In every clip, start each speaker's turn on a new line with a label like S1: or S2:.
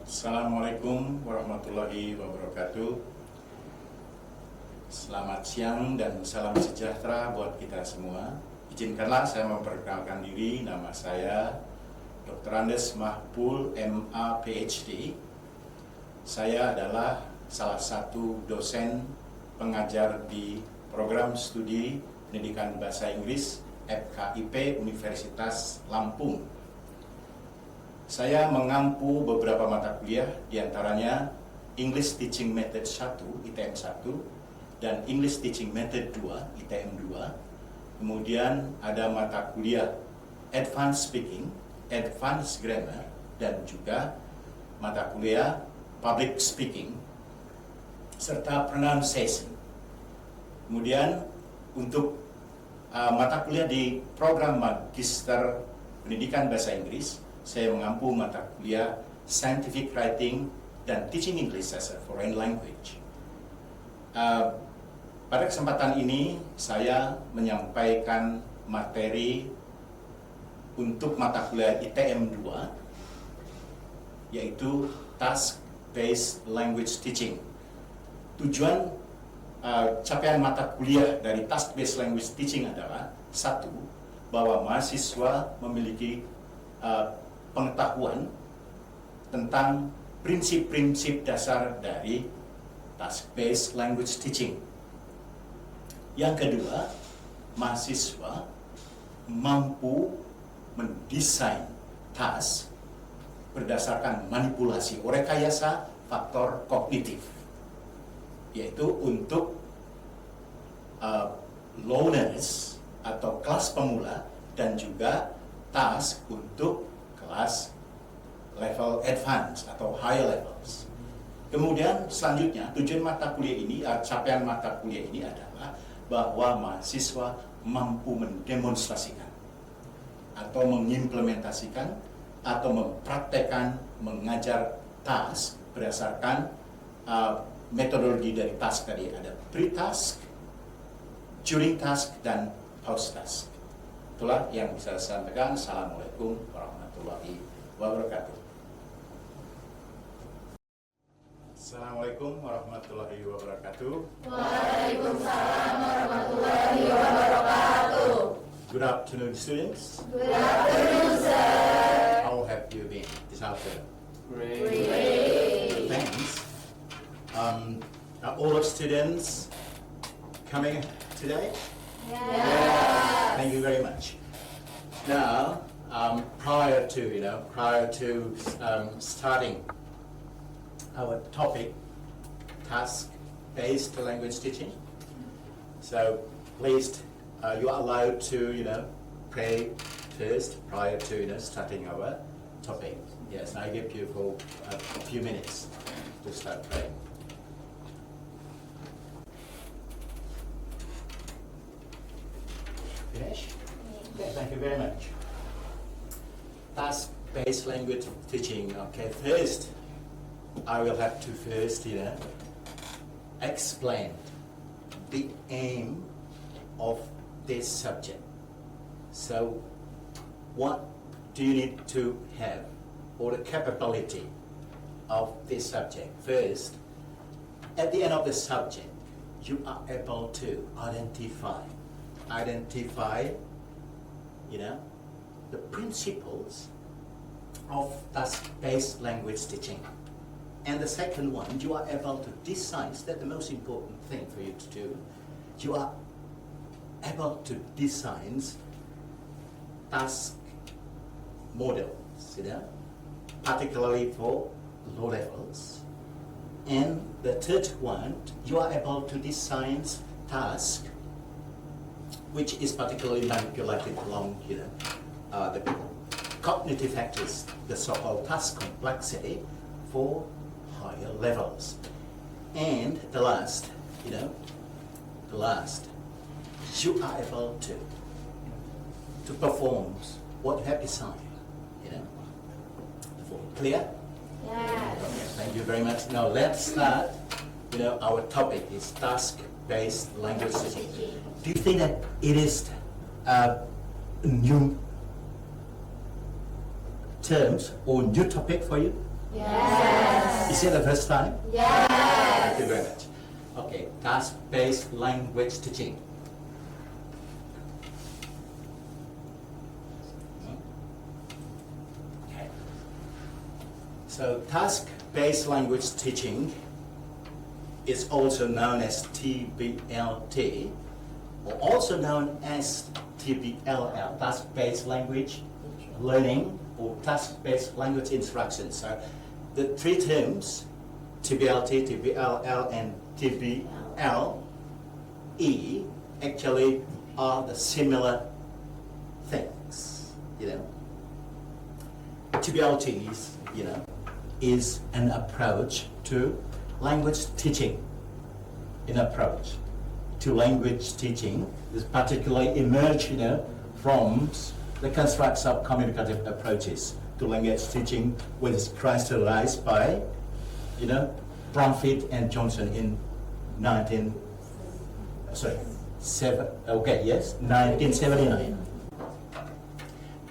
S1: Assalamualaikum warahmatullahi wabarakatuh. Selamat siang dan salam sejahtera buat kita semua. Izinkanlah saya memperkenalkan diri. Nama saya Dr. Mahpul, MA, PhD. Saya adalah salah satu dosen pengajar di program studi pendidikan bahasa Inggris FKIP Universitas Lampung. Saya mengampu beberapa mata kuliah, diantaranya English Teaching Method 1, ITM 1, dan English Teaching Method 2, ITM 2. Kemudian ada mata kuliah Advanced Speaking, Advanced Grammar, dan juga mata kuliah Public Speaking, serta Pronunciation. Kemudian untuk mata kuliah di program Magister Pendidikan Bahasa Inggris, saya mengampu mata kuliah Scientific Writing dan Teaching English as a Foreign Language. Pada kesempatan ini, saya menyampaikan materi untuk mata kuliah ITM 2, yaitu Task-Based Language Teaching. Tujuan capaian mata kuliah dari Task-Based Language Teaching adalah, satu, bahwa mahasiswa memiliki pengetahuan tentang prinsip-prinsip dasar dari task-based language teaching. Yang kedua, mahasiswa mampu mendesain task berdasarkan manipulasi rekayasa faktor kognitif, yaitu untuk learners atau kelas pemula dan juga task untuk kelas level advance atau higher levels. Kemudian selanjutnya, tujuan mata kuliah ini, capaian mata kuliah ini adalah bahwa mahasiswa mampu mendemonstrasikan atau mengimplementasikan atau mempraktekkan mengajar task berdasarkan metodologi dari task tadi. Ada pre-task, during task, dan post-task. Itulah yang bisa saya sampaikan. Assalamualaikum warahmatullahi wabarakatuh. Assalamualaikum warahmatullahi wabarakatuh.
S2: Waalaikumsalam warahmatullahi wabarakatuh.
S1: Good afternoon, students.
S2: Good afternoon, sir.
S1: How have you been this afternoon?
S2: Great.
S1: Thanks. Are all of students coming today?
S2: Yes.
S1: Thank you very much. Now, prior to starting our topic, task-based language teaching. So, please, you are allowed to, pray first prior to, starting our topic. Yes, I give you for a few minutes to start praying. Finish? Okay, thank you very much. Task-based language teaching. Okay, first, I will have to explain the aim of this subject. So, what do you need to have, or the capability of this subject? First, at the end of the subject, you are able to identify, the principles of task-based language teaching. And the second one, you are able to design, that's the most important thing for you to do, you are able to design task models, particularly for low levels. And the third one, you are able to design task which is particularly manipulated along the cognitive factors, the so-called task complexity for higher levels. And the last, you are able to perform what you have designed, Clear?
S2: Yes.
S1: Okay, thank you very much. Now let's start. Our topic is task-based language teaching. Do you think that it is new terms or new topic for you?
S2: Yes.
S1: Is it the first time?
S2: Yes.
S1: Thank you very much. Okay, task-based language teaching. Okay. So task-based language teaching is also known as TBLT, or also known as TBLL, task-based language learning or task-based language instruction. So the three terms, TBLT, TBLL, and TBLE, actually are the similar things, TBLT is an approach to language teaching. An approach to language teaching is particularly emerged, from the constructs of communicative approaches to language teaching, which is crystallized by, Bromfield and Johnson in 1979.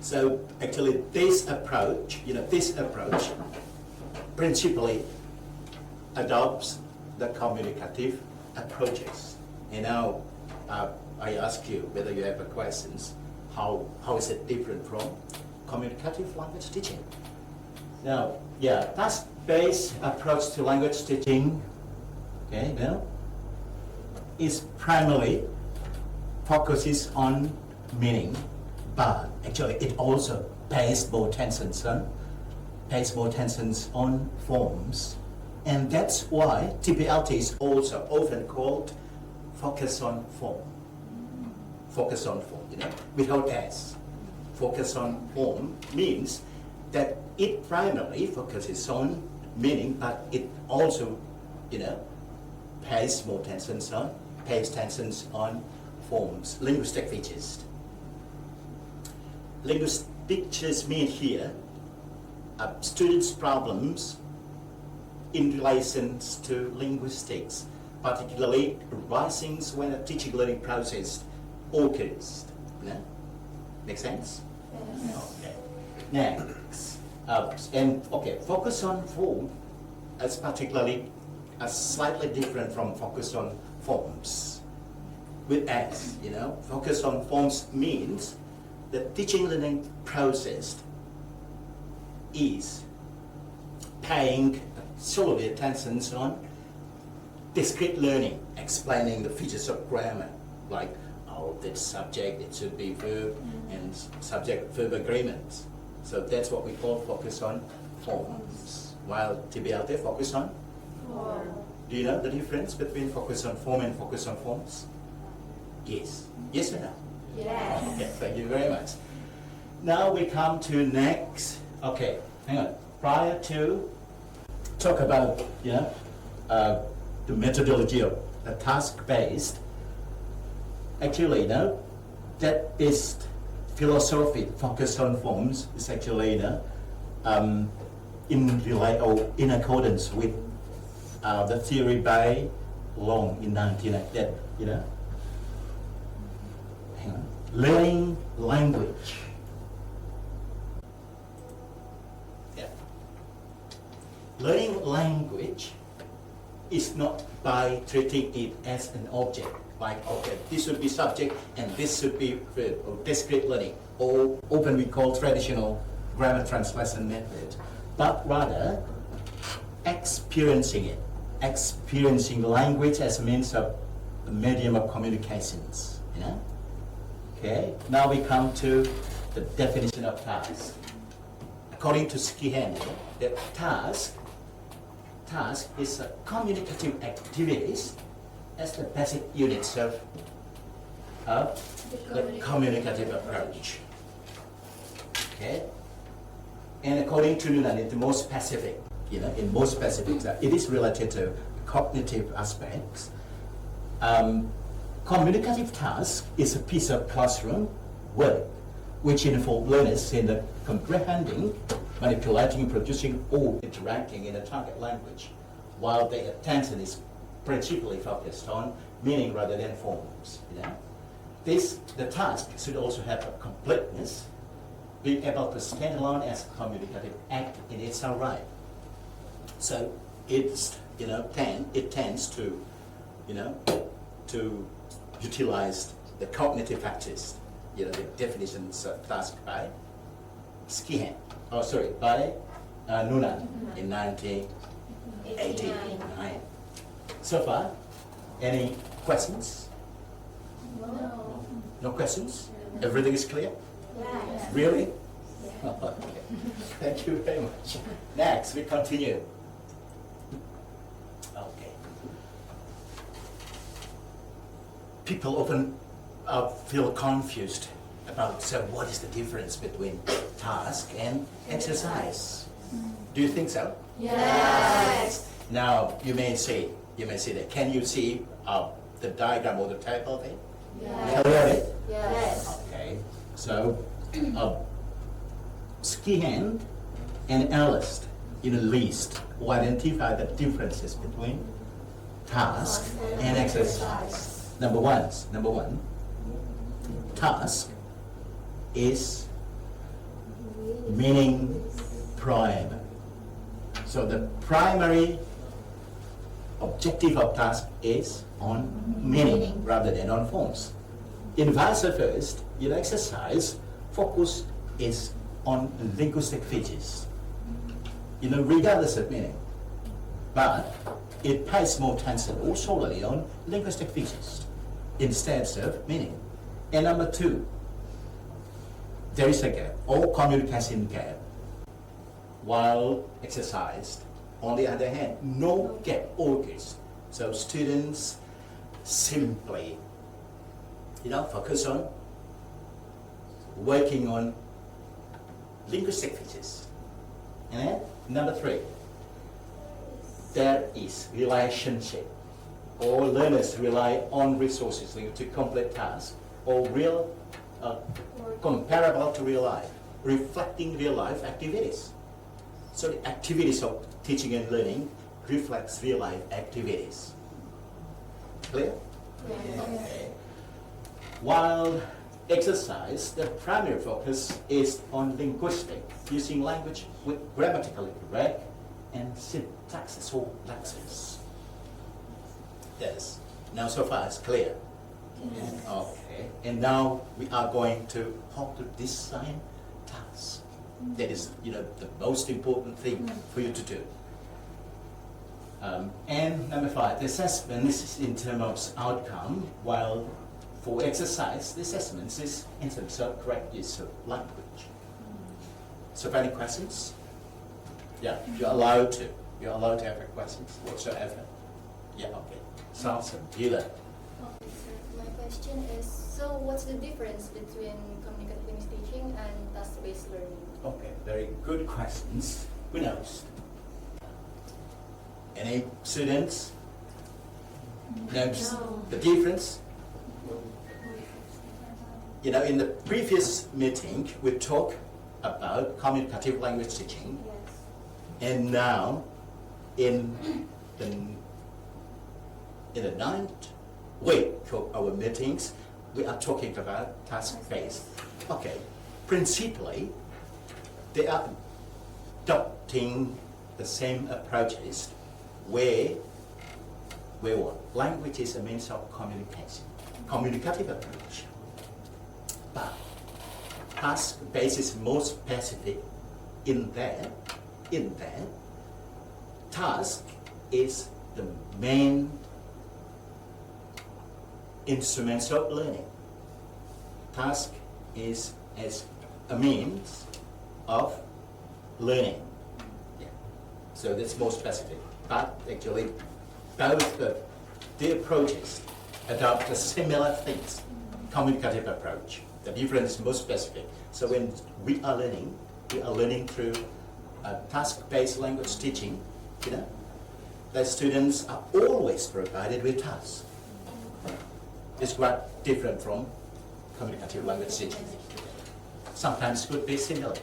S1: So actually, this approach principally adopts the communicative approaches. Now, I ask you whether you have questions. How is it different from communicative language teaching? Now, task-based approach to language teaching, is primarily focuses on meaning, but actually it also pays more attention on forms, and that's why TBLT is also often called focus on form. Focus on form, without S. Focus on form means that it primarily focuses on meaning, but it also, pays attention on forms, linguistic features. Linguistic features mean here students' problems in relation to linguistics, particularly arising when a teaching learning process occurs. Make sense?
S2: Yes.
S1: Okay. Next, focus on form is particularly slightly different from focus on forms. With S, focus on forms means the teaching learning process is paying solely attention on discrete learning, explaining the features of grammar, like that subject, it should be verb, and subject-verb agreements. So that's what we call focus on forms. While TBLT focus on
S2: Form.
S1: Do you know the difference between focus on form and focus on forms? Yes. Yes or no?
S2: Yes.
S1: Okay, thank you very much. Now we come to next. Okay, hang on. Prior to talk about the methodology of the task-based, actually, that this philosophy focused on forms is actually in accordance with the theory by Long in 1998. Hang on. Learning language. Yeah. Learning language is not by treating it as an object. Like, okay, this should be subject and this should be verb, or discrete learning, or often we call traditional grammar translation method, but rather experiencing language as a means of the medium of communications. Okay, now we come to the definition of task. According to Skihan, the task is a communicative activities as the basic units of the communicative approach. Okay? And according to Nunan, in the more specific, it is related to cognitive aspects. Communicative task is a piece of classroom work which involves learners in the comprehending, manipulating, producing, or interacting in a target language, while their attention is principally focused on meaning rather than forms. The task should also have a completeness, being able to stand alone as a communicative act in its own right. So it tends to, to utilize the cognitive factors, the definitions of task by Skihan, by Noonan in 1989. So far, any questions?
S2: No.
S1: No questions? Everything is clear?
S2: Yes.
S1: Really? Okay. Thank you very much. Next, we continue. Okay. People often feel confused about, so what is the difference between task and exercise? Do you think so?
S2: Yes.
S1: Now, you may say that. Can you see the diagram or the table there?
S2: Yes.
S1: Clearly?
S2: Yes.
S1: Okay. So, Skihan and Ellis, list will identify the differences between task and exercise. Number one, task is meaning primary. So the primary objective of task is on meaning rather than on forms. In vice versa, exercise focus is on linguistic features, regardless of meaning. But it pays more attention or solely on linguistic features instead of meaning. And number two, there is a gap or communication gap, while exercise, on the other hand, no gap occurs. So students simply, focus on working on linguistic features. And then number three, there is relationship, or learners rely on resources to complete tasks, or comparable to real life, reflecting real life activities. So the activities of teaching and learning reflects real life activities. Clear?
S2: Yes.
S1: Okay. While exercise, the primary focus is on linguistic, using language with grammatically correct and syntactical lexes. Yes. Now so far it's clear.
S2: Yes.
S1: Okay. And now we are going to how to design tasks. That is, the most important thing for you to do. And number five, the assessment is in terms of outcome, while for exercise, the assessment is in terms of correct use of language. So, any questions? Yeah, you're allowed to. You're allowed to have questions whatsoever. Yeah, okay. Sounds good.
S3: Okay, sir. My question is, so what's the difference between communicative English teaching and task-based learning?
S1: Okay, very good questions. Who knows? Any students knows the difference? In the previous meeting, we talked about communicative language teaching,
S3: Yes.
S1: and now in the ninth week of our meetings, we are talking about task-based. Okay, principally, they are adopting the same approaches where what? Language is a means of communication, communicative approach. But task-based is more specific in that task is the main instruments of learning. Task is as a means of learning. Yeah. So that's more specific. But actually, both the approaches adopt a similar things, communicative approach. The difference is more specific. So when we are learning through task-based language teaching, the students are always provided with tasks. It's quite different from communicative language teaching. Sometimes could be similar.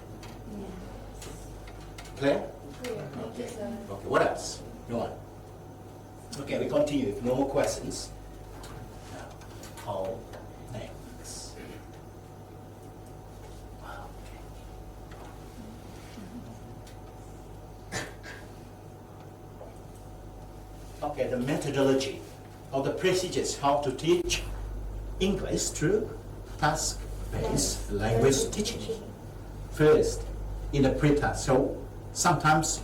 S1: Clear?
S3: Clear. Thank you, sir.
S1: Okay, what else? No one. Okay, we continue. If no more questions, now, call next. okay, the methodology or the procedures how to teach English through task-based language teaching. First, in the pre-task. So sometimes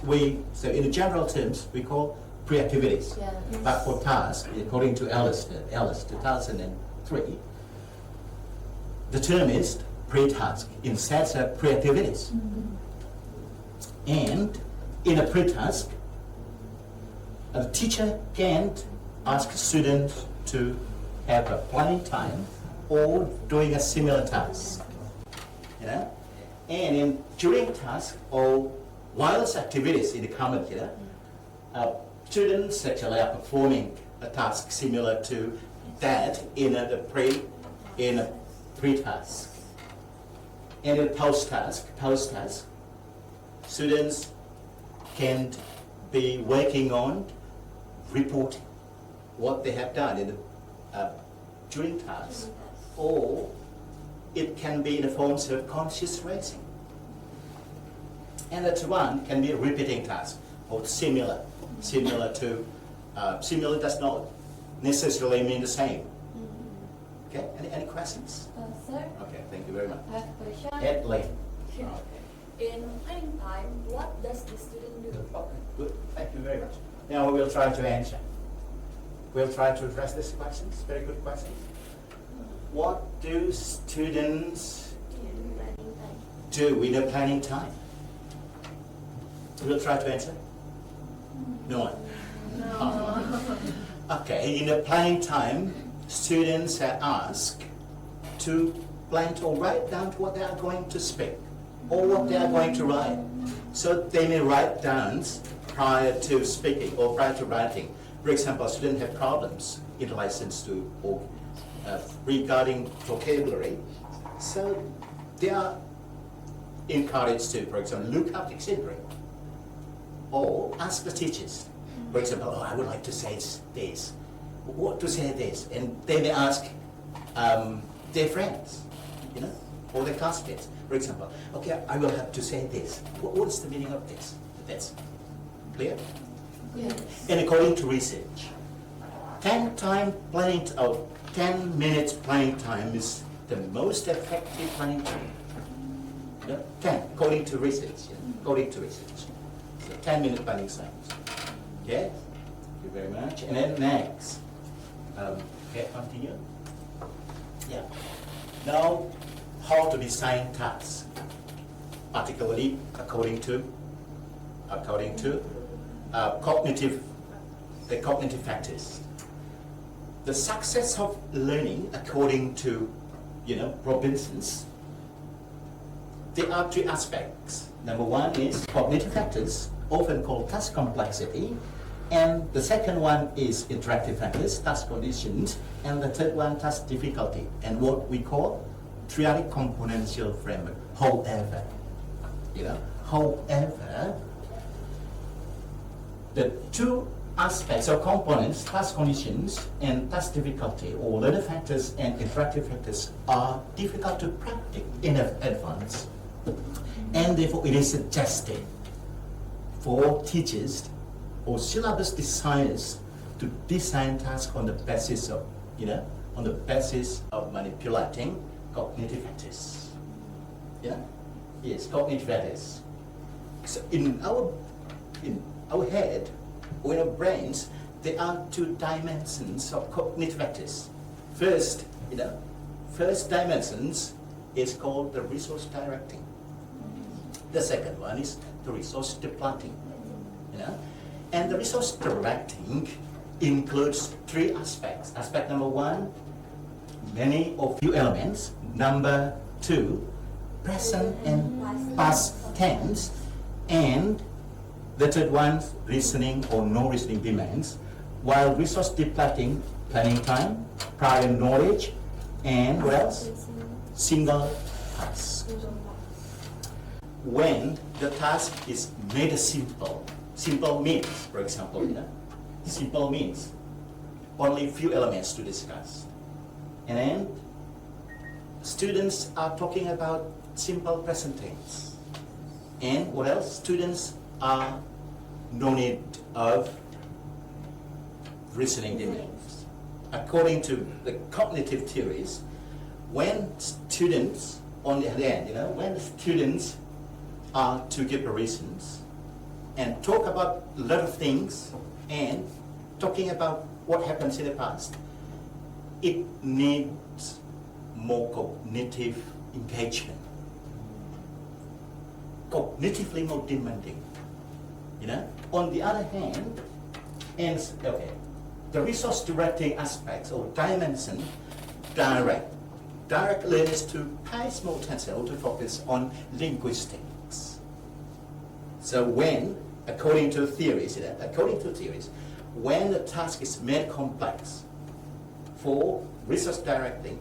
S1: so in the general terms, we call pre-activities.
S2: Yeah.
S1: But for task, according to Ellis 2003, the term is pre-task instead of pre-activities. And in a pre-task, a teacher can ask students to have a planning time or doing a similar task. You know? And during task or whilst activities in the common here, students actually are performing a task similar to that in a pre-task. And in post-task, students can be working on reporting what they have done in the, during task, or it can be in the forms of conscious raising. And that one can be a repeating task or similar to, similar does not necessarily mean the same. Okay, any questions?
S2: Sir,
S1: Okay, thank you very much.
S2: I have a question.
S1: Ed Lane.
S4: In planning time, what does the student do?
S1: Okay, good, thank you very much. Now we will try to answer. We'll try to address these questions, very good questions. What do students do in the planning time? We'll try to answer. No one? No. Okay, in the planning time, students are asked to plan or write down what they are going to speak or what they are going to write. So they may write down prior to speaking or prior to writing. For example, students have problems in license to or regarding vocabulary. So they are encouraged to, for example, look up dictionary or ask the teachers. For example, I would like to say this. What to say this? And they may ask their friends, you know, or their classmates. For example, okay, I will have to say this. What's the meaning of this? That's clear?
S2: Yes.
S1: And according to research, 10 minutes planning time is the most effective planning time. You know, 10, according to research. According to research. So 10-minute planning time. Okay? Thank you very much. And then next. Okay, continue. Yeah. Now, how to design tasks, particularly according to cognitive factors. The success of learning, according to Robinson's, there are three aspects. Number one is cognitive factors, often called task complexity, and the second one is interactive factors, task conditions, and the third one, task difficulty, and what we call triadic componential framework. However, the two aspects or components, task conditions and task difficulty, or learner factors and interactive factors, are difficult to predict in advance, and therefore it is suggested for teachers or syllabus designers to design tasks on the basis of manipulating cognitive factors. Yes, cognitive factors. So in our head or in our brains, there are two dimensions of cognitive factors. First dimensions is called the resource directing. The second one is the resource depleting. And the resource directing includes three aspects. Aspect number one, many or few elements. Number two, present and past tense. And the third one, listening or no listening demands. While resource depleting, planning time, prior knowledge, and what else? Single task. When the task is made simple means, for example, simple means only few elements to discuss. And then students are talking about simple present tense. And what else? Students are no need of reasoning demands. According to the cognitive theories, when students, on the other hand, when the students are to give reasons and talk about a lot of things and talking about what happens in the past, it needs more cognitive engagement, cognitively more demanding. On the other hand, the resource directing aspects or dimension direct learners to pay more attention or to focus on linguistics. So when, according to theories, when the task is made complex for resource directing,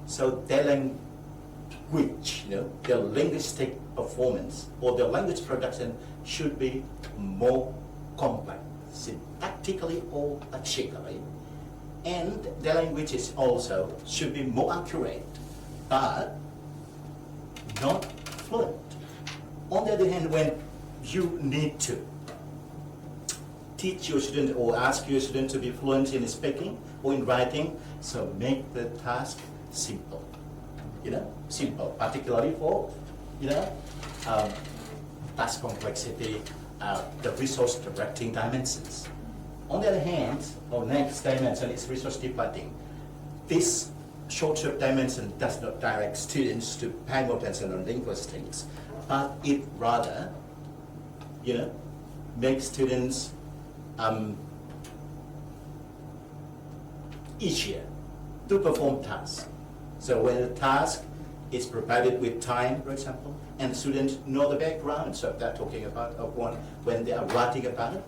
S1: so their language, their linguistic performance or their language production should be more complex, syntactically or lexically, and the language is also should be more accurate, but not fluent. On the other hand, when you need to teach your student or ask your student to be fluent in speaking or in writing, so make the task simple. Simple, particularly for, task complexity, the resource directing dimensions. On the other hand, our next dimension is resource depleting. This short-term dimension does not direct students to pay more attention on linguistics, but it rather, makes students easier to perform tasks. So when the task is provided with time, for example, and students know the background, so they're talking about when they are writing about it.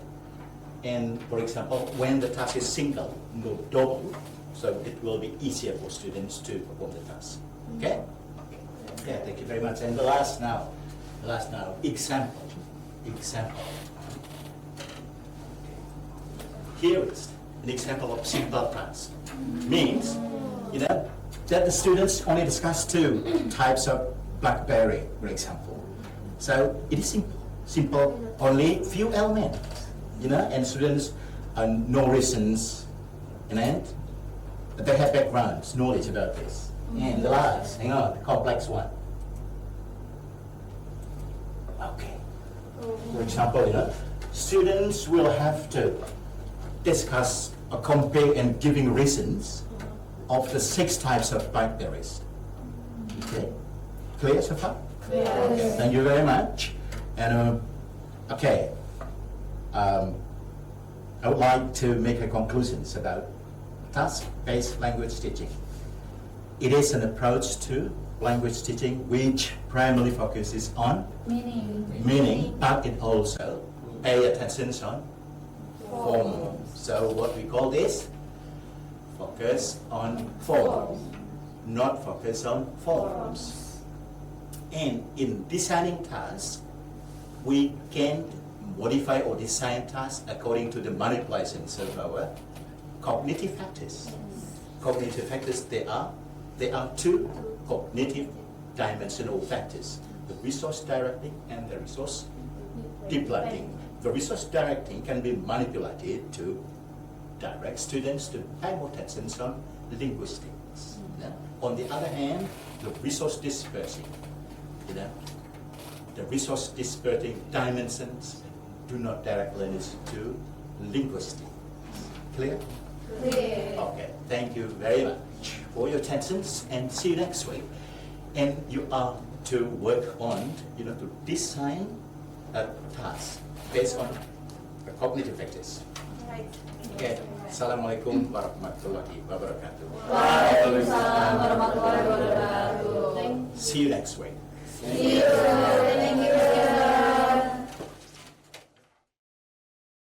S1: And for example, when the task is single, no double, so it will be easier for students to perform the task. Okay? Yeah, thank you very much. And the last now, example. Here is an example of simple task. Means, that the students only discuss 2 types of BlackBerry, for example. So it is simple, only few elements, and students know reasons, and they have backgrounds, knowledge about this. And the last, complex one. Okay. For example, students will have to discuss or compare and giving reasons of the 6 types of BlackBerries. Okay, clear so far?
S2: Yes.
S1: Okay, thank you very much. And I would like to make a conclusions about task-based language teaching. It is an approach to language teaching which primarily focuses on meaning, but it also pay attention on form. So what we call this? Focus on form, not focus on forms. And in designing tasks, we can modify or design tasks according to the manipulations of our cognitive factors. Cognitive factors, there are 2 cognitive dimensional factors: the resource directing and the resource depleting. The resource directing can be manipulated to direct students to pay more attention on linguistics. On the other hand, the resource dispersing, the resource dispersing dimensions do not direct learners to linguistics. Clear?
S2: Clear.
S1: Okay, thank you very much for your attention, and see you next week. And you are to work on, to design a task based on the cognitive factors.
S2: Right.
S1: Okay, Assalamualaikum warahmatullahi wabarakatuh.
S2: Waalaikumsalam warahmatullahi wabarakatuh.
S1: See you next week.